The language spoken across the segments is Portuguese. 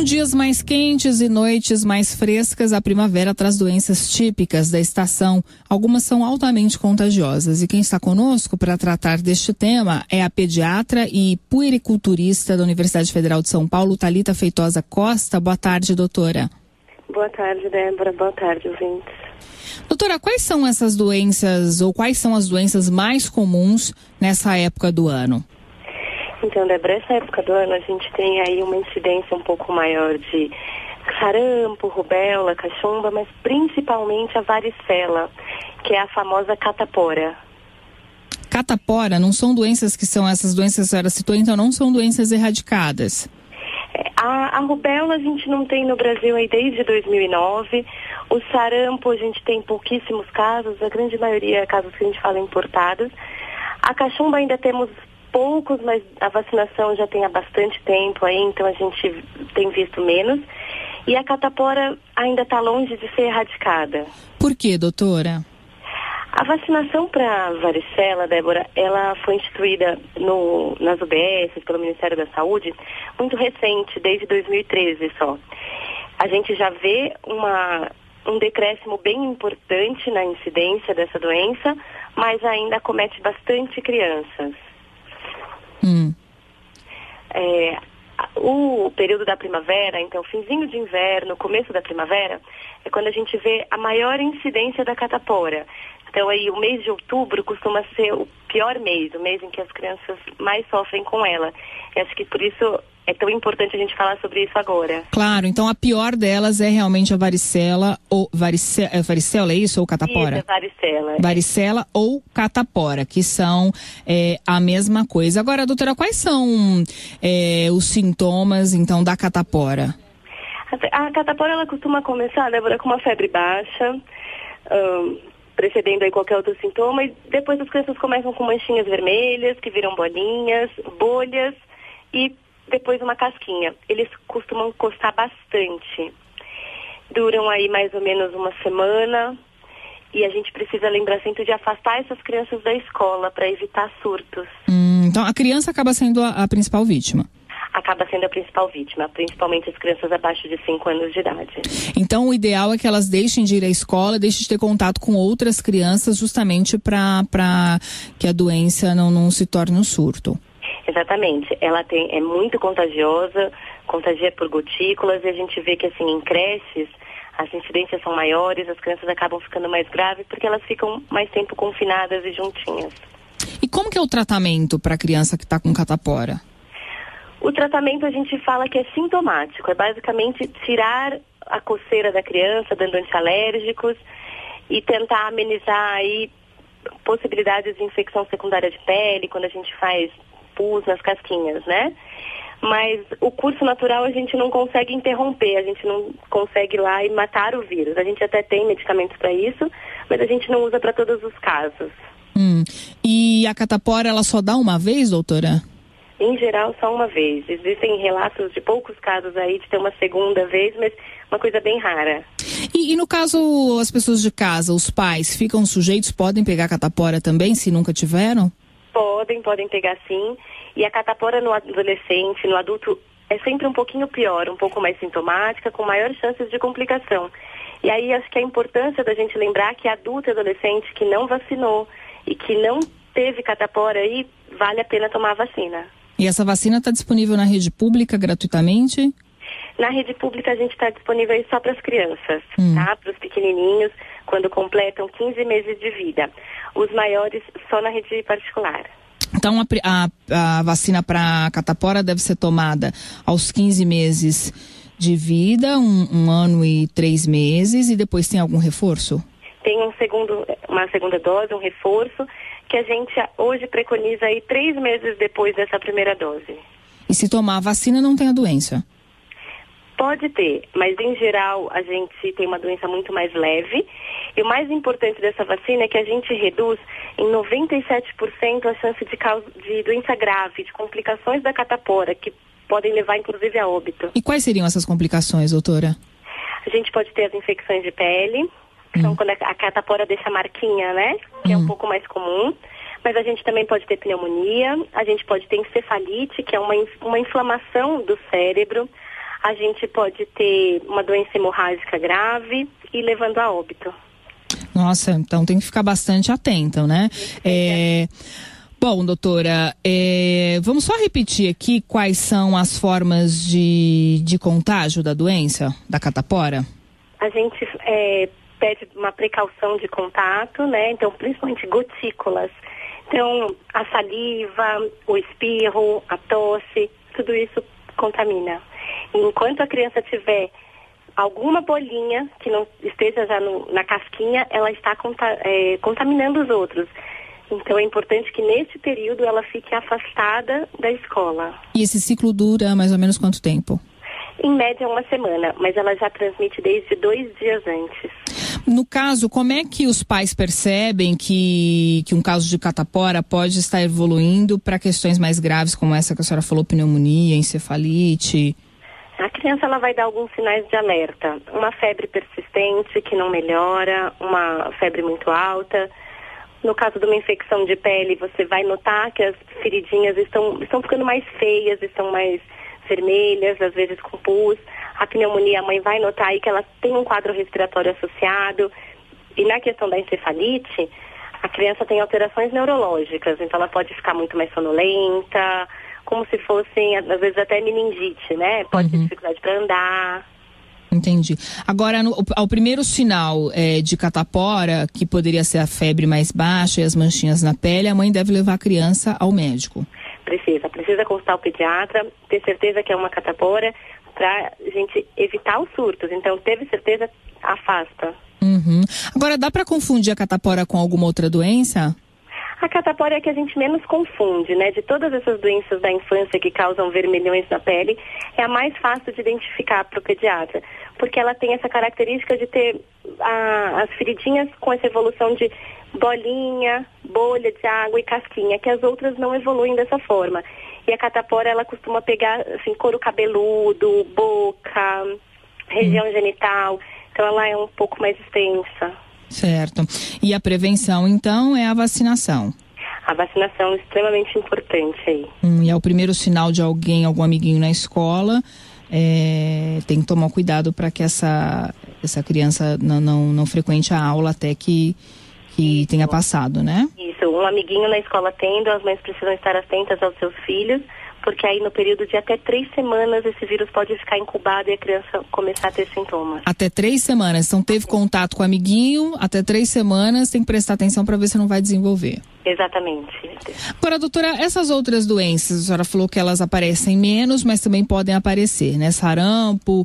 dias mais quentes e noites mais frescas, a primavera traz doenças típicas da estação. Algumas são altamente contagiosas. E quem está conosco para tratar deste tema é a pediatra e puericulturista da Universidade Federal de São Paulo, Thalita Feitosa Costa. Boa tarde, doutora. Boa tarde, Débora. Boa tarde, ouvintes. Doutora, quais são essas doenças ou quais são as doenças mais comuns nessa época do ano? Então, Débora, essa época do ano a gente tem aí uma incidência um pouco maior de sarampo, rubéola, cachumba, mas principalmente a varicela, que é a famosa catapora. Catapora, não são doenças que são essas doenças que a senhora citou, então não são doenças erradicadas? A rubéola a gente não tem no Brasil aí desde 2009. O sarampo a gente tem pouquíssimos casos, a grande maioria é casos que a gente fala importados. A cachumba ainda temos poucos, mas a vacinação já tem há bastante tempo aí, então a gente tem visto menos. E a catapora ainda está longe de ser erradicada. Por quê, doutora? A vacinação para varicela, Débora, ela foi instituída nas UBS, pelo Ministério da Saúde, muito recente, desde 2013 só. A gente já vê um decréscimo bem importante na incidência dessa doença, mas ainda acomete bastante crianças. O período da primavera, então finzinho de inverno, começo da primavera, é quando a gente vê a maior incidência da catapora. Então aí o mês de outubro costuma ser o pior mês, o mês em que as crianças mais sofrem com ela. E acho que por isso é tão importante a gente falar sobre isso agora. Claro, então a pior delas é realmente a varicela ou varicela, é isso? Ou catapora? Isso, varicela. Varicela ou catapora, que são a mesma coisa. Agora, doutora, quais são os sintomas, então, da catapora? A catapora, ela costuma começar, Débora, com uma febre baixa, precedendo aí qualquer outro sintoma, e depois as crianças começam com manchinhas vermelhas, que viram bolinhas, bolhas, e depois uma casquinha. Eles costumam costar bastante. Duram aí mais ou menos uma semana, e a gente precisa lembrar sempre de afastar essas crianças da escola para evitar surtos. Então a criança acaba sendo a principal vítima. Acaba sendo a principal vítima, principalmente as crianças abaixo de 5 anos de idade. Então o ideal é que elas deixem de ir à escola, deixem de ter contato com outras crianças, justamente para que a doença não se torne um surto. Exatamente. Ela é muito contagiosa, contagia por gotículas, e a gente vê que assim, em creches as incidências são maiores, as crianças acabam ficando mais graves porque elas ficam mais tempo confinadas e juntinhas. E como que é o tratamento para a criança que está com catapora? O tratamento a gente fala que é sintomático, é basicamente tirar a coceira da criança, dando antialérgicos e tentar amenizar aí possibilidades de infecção secundária de pele, quando a gente faz pus nas casquinhas, né? Mas o curso natural a gente não consegue interromper, a gente não consegue ir lá e matar o vírus. A gente até tem medicamentos para isso, mas a gente não usa para todos os casos. E a catapora, ela só dá uma vez, doutora? Em geral, só uma vez. Existem relatos de poucos casos aí de ter uma segunda vez, mas uma coisa bem rara. E no caso, as pessoas de casa, os pais, ficam sujeitos, podem pegar catapora também, se nunca tiveram? Podem pegar sim. E a catapora no adolescente, no adulto, é sempre um pouquinho pior, um pouco mais sintomática, com maiores chances de complicação. E aí acho que a importância da gente lembrar que adulto e adolescente que não vacinou e que não teve catapora aí, vale a pena tomar a vacina. E essa vacina está disponível na rede pública gratuitamente? Na rede pública a gente está disponível aí só para as crianças, tá? Para os pequenininhos, quando completam 15 meses de vida. Os maiores só na rede particular. Então a vacina para catapora deve ser tomada aos 15 meses de vida, um ano e 3 meses, e depois tem algum reforço? Tem uma segunda dose, um reforço, que a gente hoje preconiza aí 3 meses depois dessa primeira dose. E se tomar a vacina não tem a doença? Pode ter, mas em geral a gente tem uma doença muito mais leve. E o mais importante dessa vacina é que a gente reduz em 97% a chance de doença grave, de complicações da catapora, que podem levar inclusive a óbito. E quais seriam essas complicações, doutora? A gente pode ter as infecções de pele, que são quando a catapora deixa marquinha, né? Que é um pouco mais comum. Mas a gente também pode ter pneumonia, a gente pode ter encefalite, que é uma inflamação do cérebro. a gente pode ter uma doença hemorrágica grave e levando a óbito. Nossa, então tem que ficar bastante atenta, né? Bom, doutora, vamos só repetir aqui quais são as formas de contágio da doença, da catapora? A gente pede uma precaução de contato, né? Então, principalmente gotículas. Então, a saliva, o espirro, a tosse, tudo isso contamina. E enquanto a criança tiver alguma bolinha que não esteja já na casquinha, ela está contaminando os outros. Então é importante que nesse período ela fique afastada da escola. E esse ciclo dura mais ou menos quanto tempo? Em média 1 semana, mas ela já transmite desde 2 dias antes. No caso, como é que os pais percebem que um caso de catapora pode estar evoluindo para questões mais graves como essa que a senhora falou, pneumonia, encefalite? A criança ela vai dar alguns sinais de alerta. Uma febre persistente que não melhora, uma febre muito alta. No caso de uma infecção de pele, você vai notar que as feridinhas estão ficando mais feias, estão mais vermelhas, às vezes com pus. A pneumonia, a mãe vai notar aí que ela tem um quadro respiratório associado. E na questão da encefalite, a criança tem alterações neurológicas, então ela pode ficar muito mais sonolenta, como se fossem, às vezes, até meningite, né? Pode ter dificuldade para andar. Entendi. Agora, ao primeiro sinal de catapora, que poderia ser a febre mais baixa e as manchinhas na pele, a mãe deve levar a criança ao médico. Precisa consultar o pediatra, ter certeza que é uma catapora, para a gente evitar os surtos. Então, teve certeza, afasta. Agora, dá para confundir a catapora com alguma outra doença? A catapora é a que a gente menos confunde, né? De todas essas doenças da infância que causam vermelhões na pele, é a mais fácil de identificar para o pediatra, porque ela tem essa característica de ter as feridinhas com essa evolução de bolinha, bolha de água e casquinha, que as outras não evoluem dessa forma. E a catapora, ela costuma pegar, assim, couro cabeludo, boca, região genital, então ela é um pouco mais extensa. Certo. E a prevenção, então, é a vacinação? A vacinação é extremamente importante aí. E é o primeiro sinal de algum amiguinho na escola, tem que tomar cuidado para que essa criança não frequente a aula até que tenha passado, né? Isso, um amiguinho na escola tendo, as mães precisam estar atentas aos seus filhos, porque aí no período de até 3 semanas esse vírus pode ficar incubado e a criança começar a ter sintomas. Até 3 semanas, então teve contato com o amiguinho, até 3 semanas tem que prestar atenção para ver se não vai desenvolver. Exatamente. Agora, doutora, essas outras doenças, a senhora falou que elas aparecem menos, mas também podem aparecer, né? Sarampo,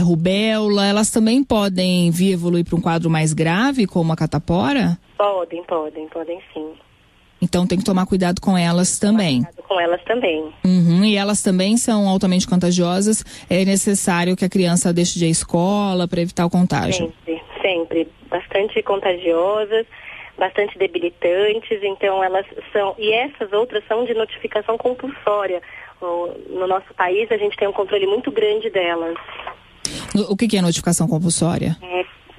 rubéola, elas também podem vir evoluir para um quadro mais grave, como a catapora? Podem sim. Então tem que tomar cuidado com elas também. E elas também são altamente contagiosas. É necessário que a criança deixe de ir à escola para evitar o contágio. Sempre. Bastante contagiosas, bastante debilitantes. Então elas são... E essas outras são de notificação compulsória. No nosso país a gente tem um controle muito grande delas. O que é notificação compulsória?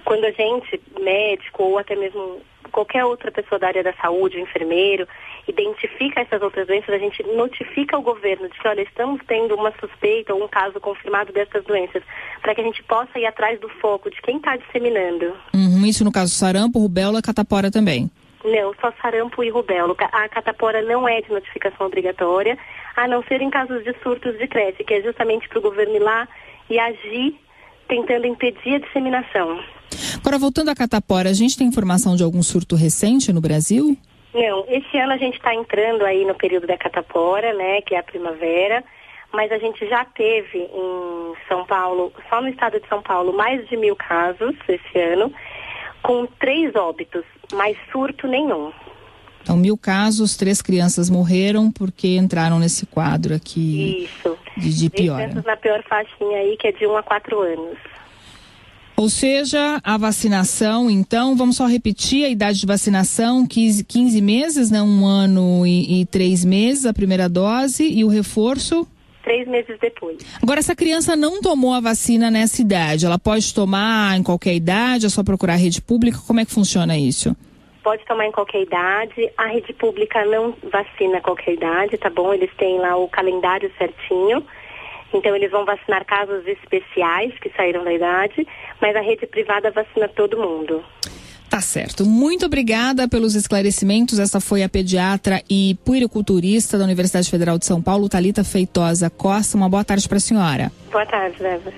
Quando a gente, médico ou até mesmo qualquer outra pessoa da área da saúde, enfermeiro, identifica essas outras doenças, a gente notifica o governo de que, olha, estamos tendo uma suspeita ou um caso confirmado dessas doenças, para que a gente possa ir atrás do foco de quem está disseminando. Isso no caso sarampo, rubéola, catapora também? Não, só sarampo e rubéola. A catapora não é de notificação obrigatória, a não ser em casos de surtos de creche, que é justamente para o governo ir lá e agir tentando impedir a disseminação. Agora, voltando à catapora, a gente tem informação de algum surto recente no Brasil? Não, esse ano a gente está entrando aí no período da catapora, né, que é a primavera, mas a gente já teve em São Paulo, só no estado de São Paulo, mais de 1.000 casos esse ano, com 3 óbitos, mas surto nenhum. Então, 1.000 casos, 3 crianças morreram porque entraram nesse quadro aqui. Isso. De pior. Crianças na pior faixinha aí, que é de 1 a 4 anos. Ou seja, a vacinação, então, vamos só repetir a idade de vacinação, 15 meses, né? 1 ano e 3 meses, a primeira dose, e o reforço? 3 meses depois. Agora, se a criança não tomou a vacina nessa idade, ela pode tomar em qualquer idade, é só procurar a rede pública? Como é que funciona isso? Pode tomar em qualquer idade, a rede pública não vacina a qualquer idade, tá bom? Eles têm lá o calendário certinho. Então eles vão vacinar casos especiais que saíram da idade, mas a rede privada vacina todo mundo. Tá certo. Muito obrigada pelos esclarecimentos. Essa foi a pediatra e puericulturista da Universidade Federal de São Paulo, Thalita Feitosa Costa. Uma boa tarde para a senhora. Boa tarde, Débora.